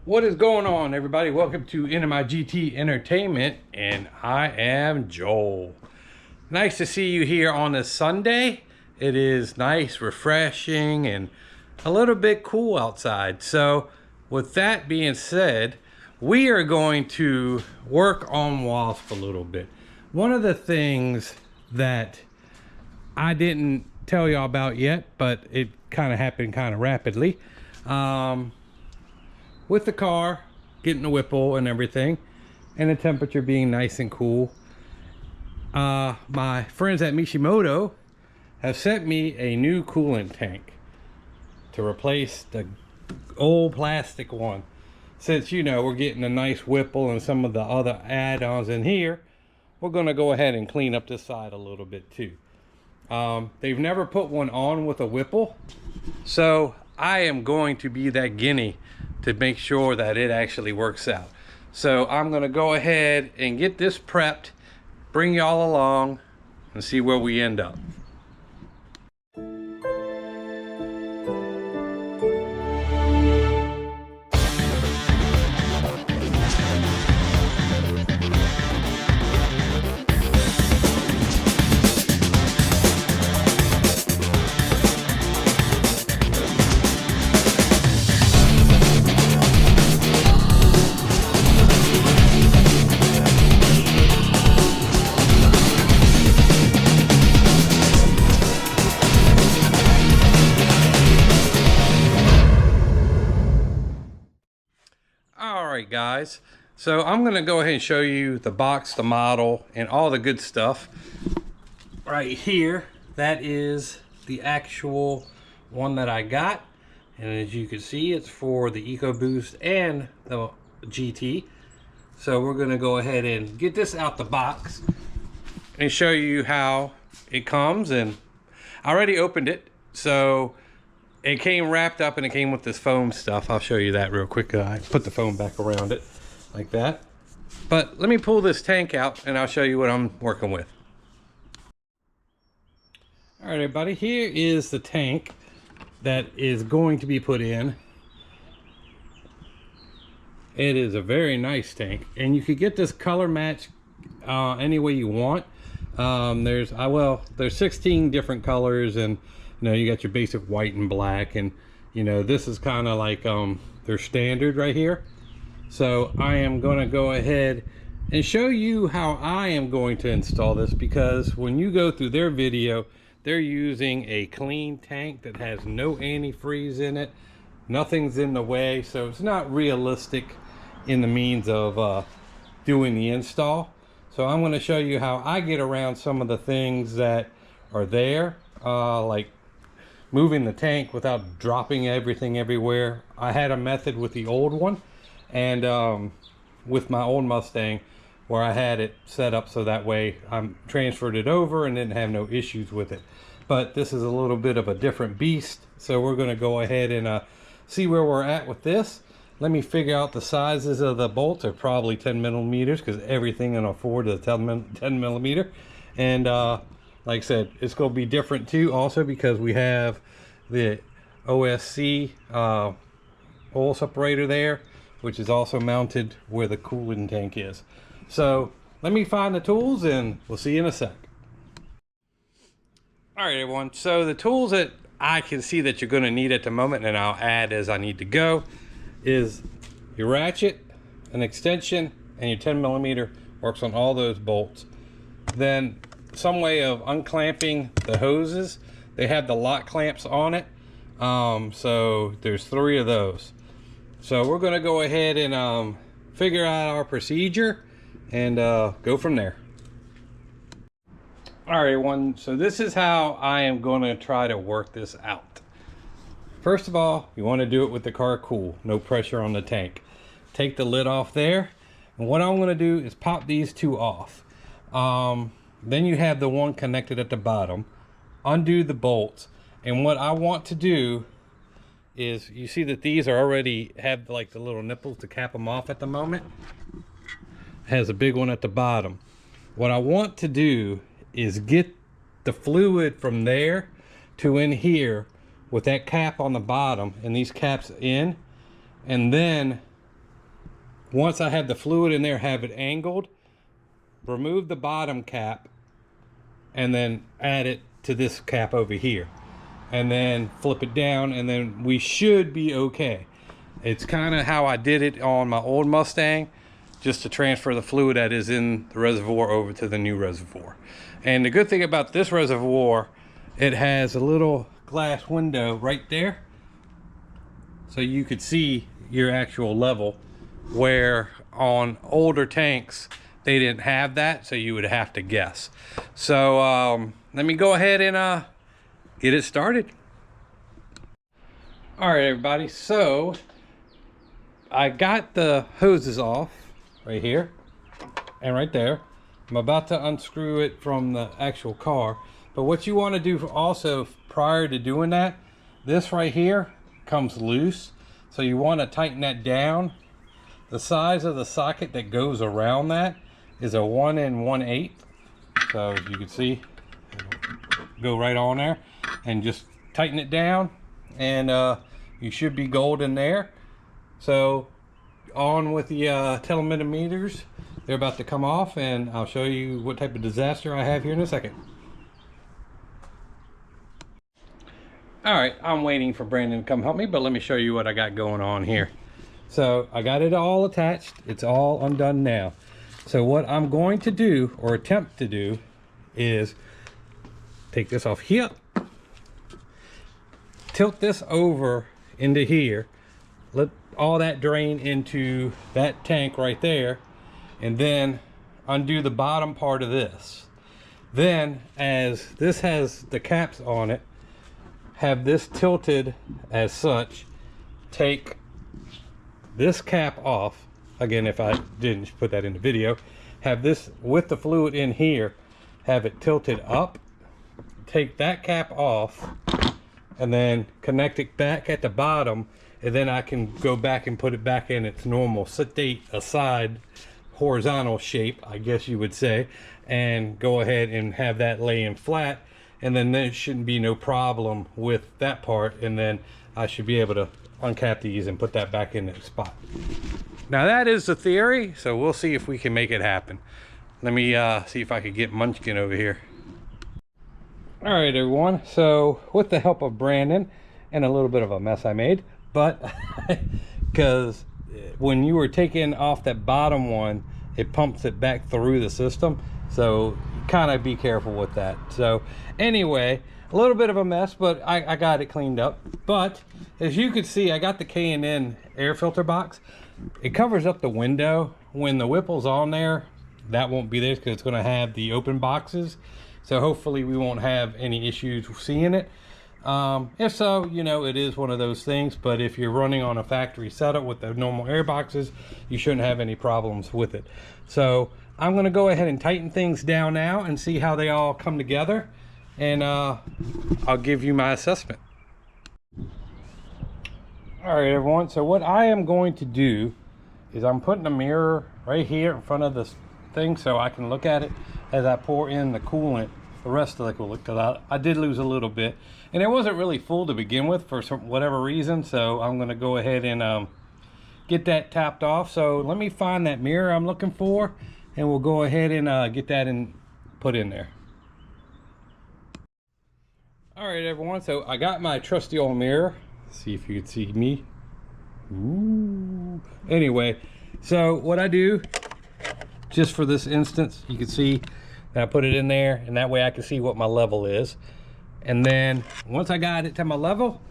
What is going on, everybody? Welcome to GT Entertainment, and I am Joel. Nice to see you here on this Sunday. It is nice, refreshing, and a little bit cool outside. So with that being said, we are going to work on Wasp a little bit. One of the things that I didn't tell y'all about yet, but it kind of happened kind of rapidly. With the car getting the Whipple and everything, and the temperature being nice and cool, my friends at Mishimoto have sent me a new coolant tank to replace the old plastic one. Since, you know, we're getting a nice Whipple and some of the other add-ons in here, we're going to go ahead and clean up this side a little bit too. They've never put one on with a Whipple, so I am going to be that guinea to make sure that it actually works out. So I'm going to go ahead and get this prepped, bring y'all along, and see where we end up. Alright guys, so I'm going to go ahead and show you the box, the model, and all the good stuff. Right here, that is the actual one that I got, and as you can see, it's for the EcoBoost and the GT. So we're going to go ahead and get this out the box and show you how it comes. And I already opened it, so it came wrapped up and it came with this foam stuff. I'll show you that real quick. I put the foam back around it like that. But let me pull this tank out and I'll show you what I'm working with. All right, everybody, here is the tank that is going to be put in. It is a very nice tank, and you could get this color match any way you want. There's 16 different colors, and you know, you got your basic white and black, and you know, this is kind of like their standard right here. So I am going to go ahead and show you how I am going to install this, because when you go through their video, they're using a clean tank that has no antifreeze in it. Nothing's in the way, so it's not realistic in the means of doing the install. So I'm going to show you how I get around some of the things that are there, like moving the tank without dropping everything everywhere. I had a method with the old one, and with my old Mustang, where I had it set up so that way I transferred it over and didn't have no issues with it. But this is a little bit of a different beast, so we're going to go ahead and see where we're at with this. Let me figure out the sizes of the bolts. Are probably 10 millimeters, because everything in a Ford is 10 millimeter. And like I said, it's going to be different too, also because we have the OSC oil separator there, which is also mounted where the coolant tank is. So let me find the tools and we'll see you in a sec. All right, everyone. So the tools that I can see that you're going to need at the moment, and I'll add as I need to go, is your ratchet, an extension, and your 10 millimeter works on all those bolts. Then some way of unclamping the hoses. They have the lock clamps on it, so there's 3 of those. So we're going to go ahead and figure out our procedure and go from there. All right, everyone, so this is how I am going to try to work this out. First of all, you want to do it with the car cool, no pressure on the tank. Take the lid off there, and what I'm going to do is pop these 2 off. Then you have the one connected at the bottom. Undo the bolts, and what I want to do is, you see that these are already have like the little nipples to cap them off at the moment. It has a big one at the bottom. What I want to do is get the fluid from there to in here with that cap on the bottom and these caps in, and then once I have the fluid in there, have it angled, remove the bottom cap, and then add it to this cap over here, and then flip it down, and then we should be okay. It's kind of how I did it on my old Mustang, just to transfer the fluid that is in the reservoir over to the new reservoir. And the good thing about this reservoir, it has a little glass window right there, so you could see your actual level, where on older tanks they didn't have that, so you would have to guess. So let me go ahead and get it started. All right, everybody, so I got the hoses off right here and right there. I'm about to unscrew it from the actual car, but what you want to do also prior to doing that, this right here comes loose, so you want to tighten that down. The size of the socket that goes around that is a 1 1/8, so as you can see, go right on there, and just tighten it down, and you should be golden there. So on with the telemeters, they're about to come off, and I'll show you what type of disaster I have here in a second. All right, I'm waiting for Brandon to come help me, but let me show you what I got going on here. So I got it all attached. It's all undone now. So what I'm going to do, or attempt to do, is take this off here, tilt this over into here, let all that drain into that tank right there, and then undo the bottom part of this. Then, as this has the caps on it, have this tilted as such, take this cap off. Again, if I didn't put that in the video, have this with the fluid in here, have it tilted up, take that cap off, and then connect it back at the bottom, and then I can go back and put it back in its normal state aside horizontal shape, I guess you would say, and go ahead and have that laying flat, and then there shouldn't be no problem with that part, and then I should be able to uncap these and put that back in the spot. Now that is the theory, so we'll see if we can make it happen. Let me see if I could get Munchkin over here. All right, everyone, so with the help of Brandon and a little bit of a mess I made, but because when you were taking off that bottom one, it pumps it back through the system, so kind of be careful with that. So anyway, a little bit of a mess, but I got it cleaned up. But as you can see, I got the K&N air filter box. It covers up the window. When the Whipple's on there, that won't be there because it's going to have the open boxes, so hopefully we won't have any issues seeing it. If so, you know, it is one of those things, but if you're running on a factory setup with the normal air boxes, you shouldn't have any problems with it. So I'm going to go ahead and tighten things down now and see how they all come together, and I'll give you my assessment. All right, everyone, so what I am going to do is I'm putting a mirror right here in front of this thing so I can look at it as I pour in the coolant, the rest of the coolant, because I did lose a little bit, and it wasn't really full to begin with for whatever reason. So I'm going to go ahead and get that tapped off. So let me find that mirror I'm looking for, and we'll go ahead and get that in, put in there. All right, everyone, so I got my trusty old mirror. Let's see if you can see me. Ooh. Anyway, so what I do, just for this instance, you can see that I put it in there, and that way I can see what my level is. And then once I got it to my level,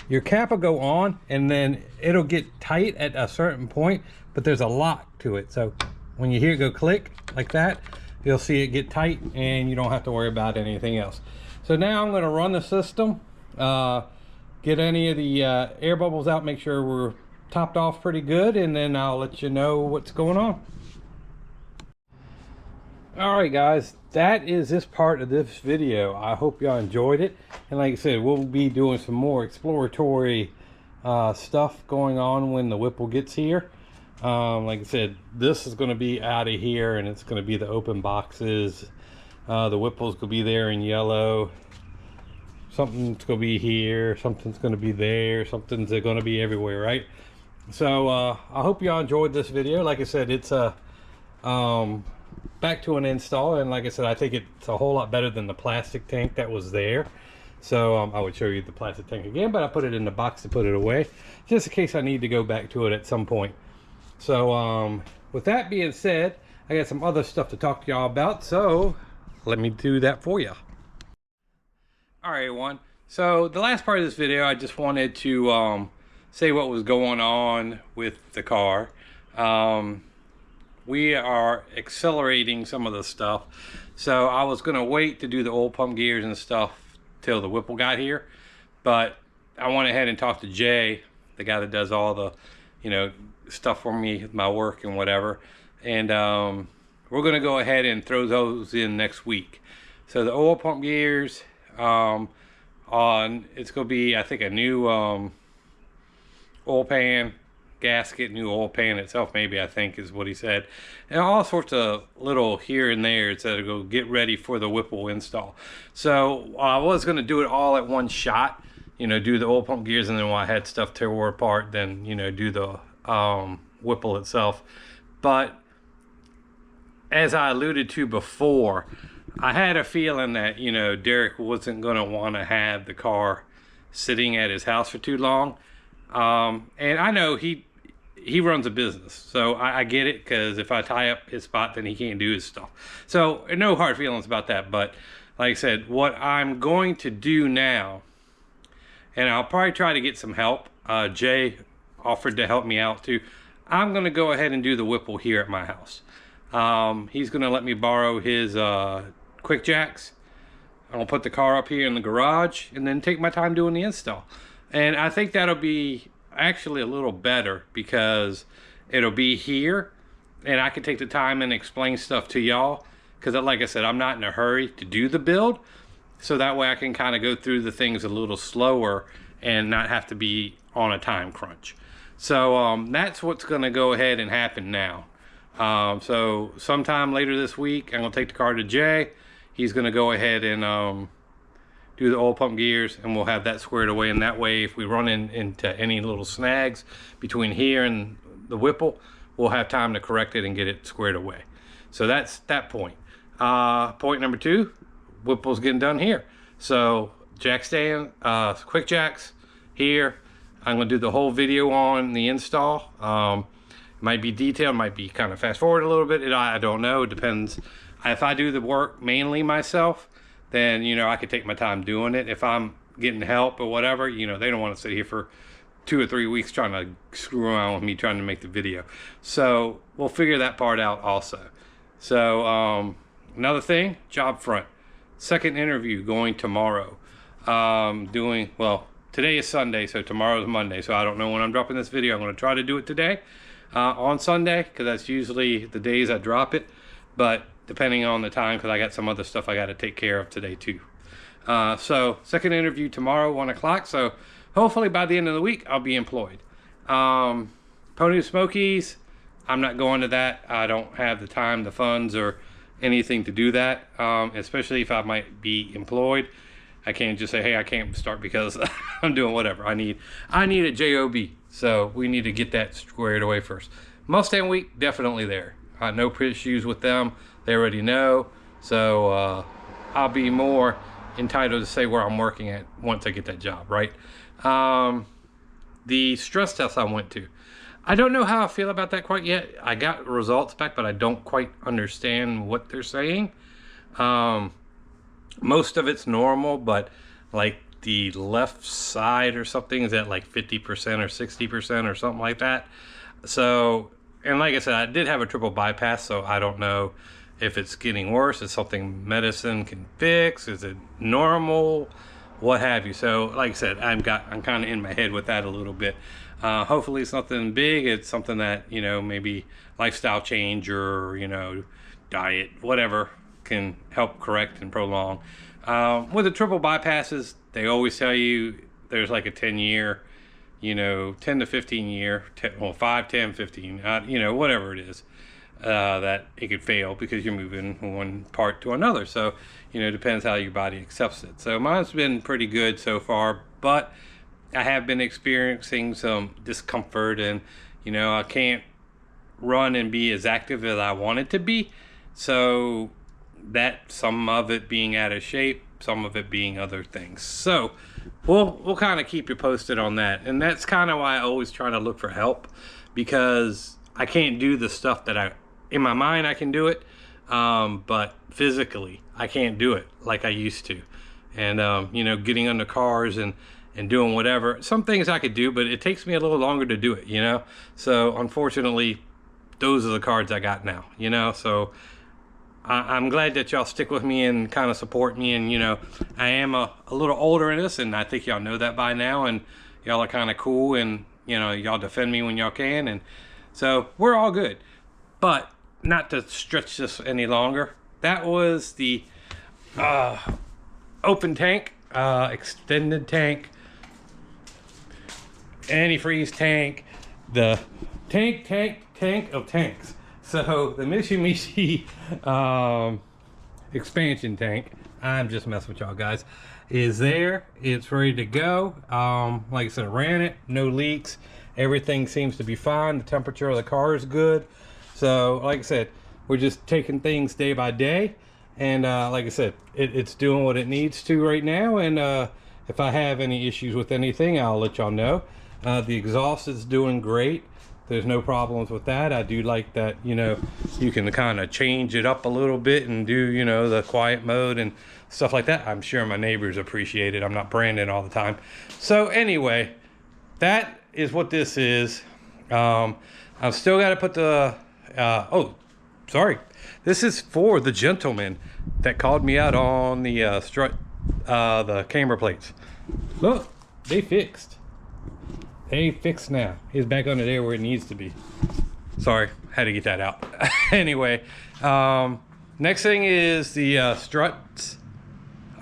your cap will go on, and then it'll get tight at a certain point, but there's a lock to it. So when you hear it go click like that, you'll see it get tight, and you don't have to worry about anything else. So now I'm going to run the system, get any of the air bubbles out, make sure we're topped off pretty good, and then I'll let you know what's going on. All right, guys, that is this part of this video. I hope y'all enjoyed it, and like I said, we'll be doing some more exploratory stuff going on when the Whipple gets here. Like I said, this is going to be out of here, and it's going to be the open boxes. The Whipple's going to be there in yellow. Something's going to be here, something's going to be there, something's going to be everywhere, right? So I hope y'all enjoyed this video. Like I said, it's back to an install, and like I said, I think it's a whole lot better than the plastic tank that was there. So I would show you the plastic tank again, but I put it in the box to put it away just in case I need to go back to it at some point. So with that being said, I got some other stuff to talk to y'all about, so let me do that for you. All right, everyone. So the last part of this video, I just wanted to say what was going on with the car. We are accelerating some of the stuff. So I was gonna wait to do the oil pump gears and stuff till the Whipple got here, but I went ahead and talked to Jay, the guy that does all the, you know, stuff for me, my work and whatever. And we're gonna go ahead and throw those in next week. So the oil pump gears, it's gonna be, I think, a new oil pan gasket, new oil pan itself, maybe, I think is what he said, and all sorts of little here and there to go get ready for the Whipple install. So I was going to do it all at one shot, you know, do the oil pump gears, and then when I had stuff tear apart, then, you know, do the Whipple itself. But as I alluded to before, I had a feeling that, you know, Derek wasn't going to want to have the car sitting at his house for too long. And I know he runs a business, so I get it, because if I tie up his spot, then he can't do his stuff. So no hard feelings about that. But like I said, what I'm going to do now, and I'll probably try to get some help. Jay offered to help me out too. I'm going to go ahead and do the Whipple here at my house. He's going to let me borrow his quick jacks. I'll put the car up here in the garage and then take my time doing the install. And I think that'll be actually a little better, because it'll be here and I can take the time and explain stuff to y'all, because like I said, I'm not in a hurry to do the build, so that way I can kind of go through the things a little slower and not have to be on a time crunch. So that's what's going to go ahead and happen now. So sometime later this week, I'm going to take the car to Jay. He's going to go ahead and do the oil pump gears, and we'll have that squared away. And that way, if we run into any little snags between here and the Whipple, we'll have time to correct it and get it squared away. So that's that point. Point number two, Whipple's getting done here. So jack stand, quick jacks here. I'm gonna do the whole video on the install. Might be detailed, might be kind of fast forward a little bit. I don't know, it depends. If I do the work mainly myself, then, you know, I could take my time doing it. If I'm getting help or whatever, you know, they don't want to sit here for 2 or 3 weeks trying to screw around with me trying to make the video. So we'll figure that part out also. So another thing, job front, second interview going tomorrow. Well, today is Sunday, so tomorrow is Monday, so I don't know when I'm dropping this video. I'm going to try to do it today on Sunday, because that's usually the days I drop it, but depending on the time, because I got some other stuff I got to take care of today too. So second interview tomorrow, 1 o'clock. So hopefully by the end of the week, I'll be employed. Pony Smokies, I'm not going to that. I don't have the time, the funds, or anything to do that, especially if I might be employed. I can't just say, hey, I can't start because I'm doing whatever. I need a job. So we need to get that squared away first. Mustang Week, definitely there. No issues with them. They already know. So I'll be more entitled to say where I'm working at once I get that job, right? The stress test I went to, I don't know how I feel about that quite yet. I got results back, but I don't quite understand what they're saying. Most of it's normal, but like the left side or something is at like 50% or 60% or something like that. So, and like I said, I did have a triple bypass, so I don't know if it's getting worse. Is something medicine can fix? Is it normal? What have you? So like I said, I'm kind of in my head with that a little bit. Hopefully it's nothing big. It's something that, you know, maybe lifestyle change or, you know, diet, whatever, can help correct and prolong. With the triple bypasses, they always tell you there's like a 10-year, you know, 10 to 15 year, 5, 10, 15, you know, whatever it is, that it could fail because you're moving from one part to another. So, you know, it depends how your body accepts it. So mine's been pretty good so far, but I have been experiencing some discomfort, and you know, I can't run and be as active as I want it to be. So that, some of it being out of shape, some of it being other things. So we'll kind of keep you posted on that. And that's kind of why I always try to look for help, because I can't do the stuff that in my mind I can do it, but physically I can't do it like I used to. And you know, getting under cars and doing whatever, some things I could do, but it takes me a little longer to do it, you know. So unfortunately, those are the cards I got now, you know. So I'm glad that y'all stick with me and kind of support me. And you know, I am a little older in this, and I think y'all know that by now, and y'all are kind of cool, and you know, y'all defend me when y'all can, and so we're all good. But not to stretch this any longer, that was the open tank, extended tank, antifreeze tank, the tank of tanks. So the Mishimoto expansion tank, I'm just messing with y'all guys, is there. It's ready to go. Like I said, I ran it, no leaks, everything seems to be fine. The temperature of the car is good. So like I said, we're just taking things day by day, and like I said, it's doing what it needs to right now. And if I have any issues with anything, I'll let y'all know. The exhaust is doing great. There's no problems with that. I do like that, you know, you can kind of change it up a little bit and do, you know, the quiet mode and stuff like that. I'm sure my neighbors appreciate it. I'm not branding all the time. So anyway, that is what this is. I've still got to put the oh, sorry, this is for the gentleman that called me out on the strut, the camber plates. Look, they fixed. They fixed now. It's back under there where it needs to be. Sorry, had to get that out. Anyway, next thing is the struts.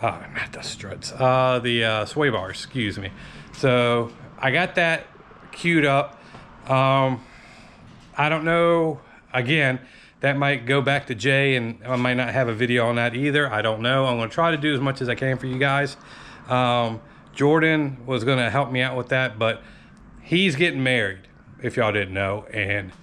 Not the struts. The sway bars, excuse me. So I got that queued up. I don't know. Again, that might go back to Jay, and I might not have a video on that either. I don't know. I'm going to try to do as much as I can for you guys. Jordan was going to help me out with that, but he's getting married, if y'all didn't know. And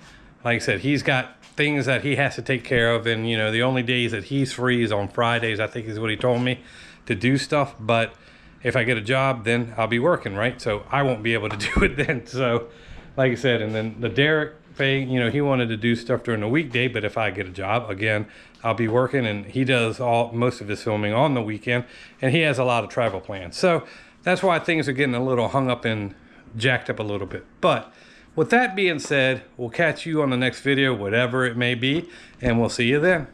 like I said, he's got things that he has to take care of. And, you know, the only days that he's free is on Fridays, I think is what he told me, to do stuff. But if I get a job, then I'll be working, right? So I won't be able to do it then. So like I said, and then the Derek thing, you know, he wanted to do stuff during the weekday, but if I get a job, again, I'll be working. And he does most of his filming on the weekend, and he has a lot of travel plans. So that's why things are getting a little hung up and jacked up a little bit. But with that being said, we'll catch you on the next video, whatever it may be, and we'll see you then.